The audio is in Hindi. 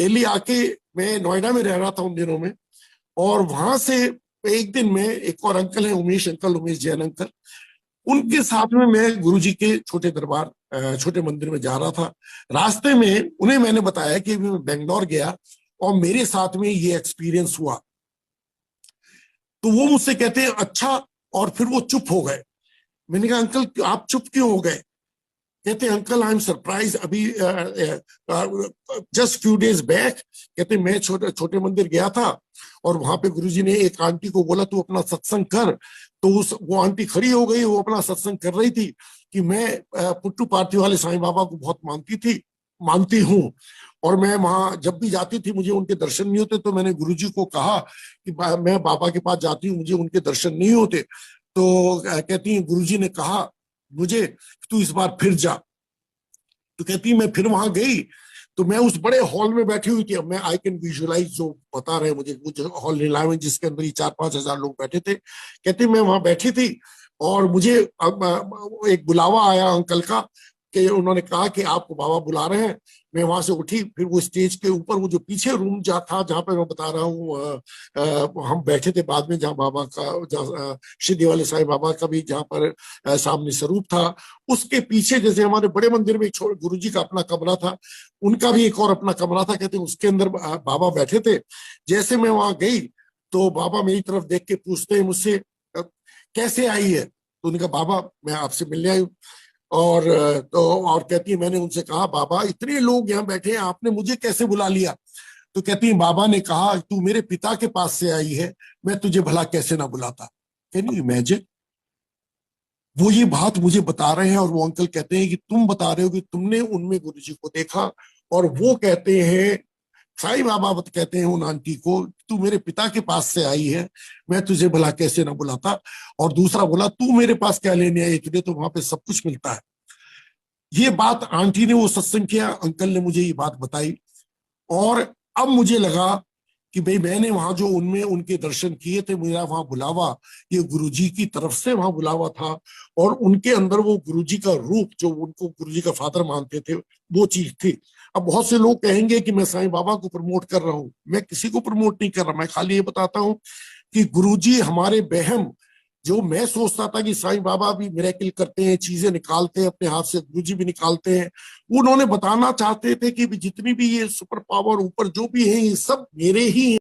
दिल्ली आके मैं नोएडा में रह रहा था उन दिनों में। और वहां से एक दिन में एक और अंकल है, उमेश अंकल, उमेश जैन अंकल, उनके साथ में मैं गुरुजी के छोटे दरबार, छोटे मंदिर में जा रहा था। रास्ते में उन्हें मैंने बताया कि मैं बेंगलोर गया और मेरे साथ में ये एक्सपीरियंस हुआ। तो वो मुझसे कहते हैं अच्छा, और फिर वो चुप हो गए। मैंने कहा अंकल आप चुप क्यों हो गए? कहते अंकल आई एम सरप्राइज, अभी जस्ट फ्यू डेज बैक, कहते मैं छोटे छोटे मंदिर गया था और वहां पे गुरुजी ने एक आंटी को बोला तू अपना सत्संग कर। तो वो आंटी खड़ी हो गई, वो अपना सत्संग कर रही थी कि मैं पुट्टू पार्थी वाले साईं बाबा को बहुत मानती हूँ। और मैं वहां जब भी जाती थी मुझे उनके दर्शन नहीं होते, तो मैंने गुरुजी को कहा कि मैं बाबा के पास जाती हूँ, मुझे उनके दर्शन नहीं होते। तो कहती है गुरुजी ने कहा मुझे तू इस बार फिर जा। तो कहती मैं फिर वहां गई, तो मैं उस बड़े हॉल में बैठी हुई थी। अब मैं आई कैन विजुअलाइज जो बता रहे हैं मुझे, वो जो हॉल नीला में जिसके अंदर ही 4-5 हजार लोग बैठे थे। कहती मैं वहां बैठी थी और मुझे एक बुलावा आया अंकल का कि उन्होंने कहा कि आपको बाबा बुला रहे हैं। मैं वहां से उठी, फिर वो स्टेज के ऊपर वो जो पीछे रूम जा था जहाँ पे मैं बता रहा हूँ हम बैठे थे बाद में, जहाँ बाबा का, जहाँ शिरडी वाले साईं बाबा का भी जहाँ पर सामने स्वरूप था, उसके पीछे जैसे हमारे बड़े मंदिर में एक गुरु जी का अपना कमरा था, उनका भी एक और अपना कमरा था, कहते उसके अंदर बाबा बैठे थे। जैसे मैं वहां गई तो बाबा मेरी तरफ देख के पूछते हैं मुझसे कैसे आई है? तो उन्होंने कहा बाबा मैं आपसे मिलने आई हूँ। और और कहती है मैंने उनसे कहा बाबा इतने लोग यहाँ बैठे हैं, आपने मुझे कैसे बुला लिया? तो कहती है बाबा ने कहा तू मेरे पिता के पास से आई है, मैं तुझे भला कैसे ना बुलाता। Can you imagine? वो ये बात मुझे बता रहे हैं और वो अंकल कहते हैं कि तुम बता रहे हो कि तुमने उनमें गुरु जी को देखा, और वो कहते हैं, साईं बाबा कहते हैं उन आंटी को तू मेरे पिता के पास से आई है, मैं तुझे भला कैसे ना बुलाता। और दूसरा बोला तू मेरे पास क्या लेने आई, तुझे तो वहां पे सब कुछ मिलता है। ये बात आंटी ने वो सत्संग किया, अंकल ने मुझे ये बात बताई। और अब मुझे लगा कि भाई मैंने वहां जो उनमें उनके दर्शन किए थे, मेरा वहां बुलावा ये गुरुजी की तरफ से वहां बुलावा था। और उनके अंदर वो गुरुजी का रूप, जो उनको गुरुजी का फादर मानते थे, वो चीज थी। अब बहुत से लोग कहेंगे कि मैं साईं बाबा को प्रमोट कर रहा हूं, मैं किसी को प्रमोट नहीं कर रहा, मैं खाली ये बताता हूं कि गुरुजी हमारे बहम, जो मैं सोचता था कि साईं बाबा भी मिरेकल करते हैं, चीजें निकालते हैं अपने हाथ से, गुरुजी भी निकालते हैं, उन्होंने बताना चाहते थे कि जितनी भी ये सुपर पावर ऊपर जो भी है ये सब मेरे ही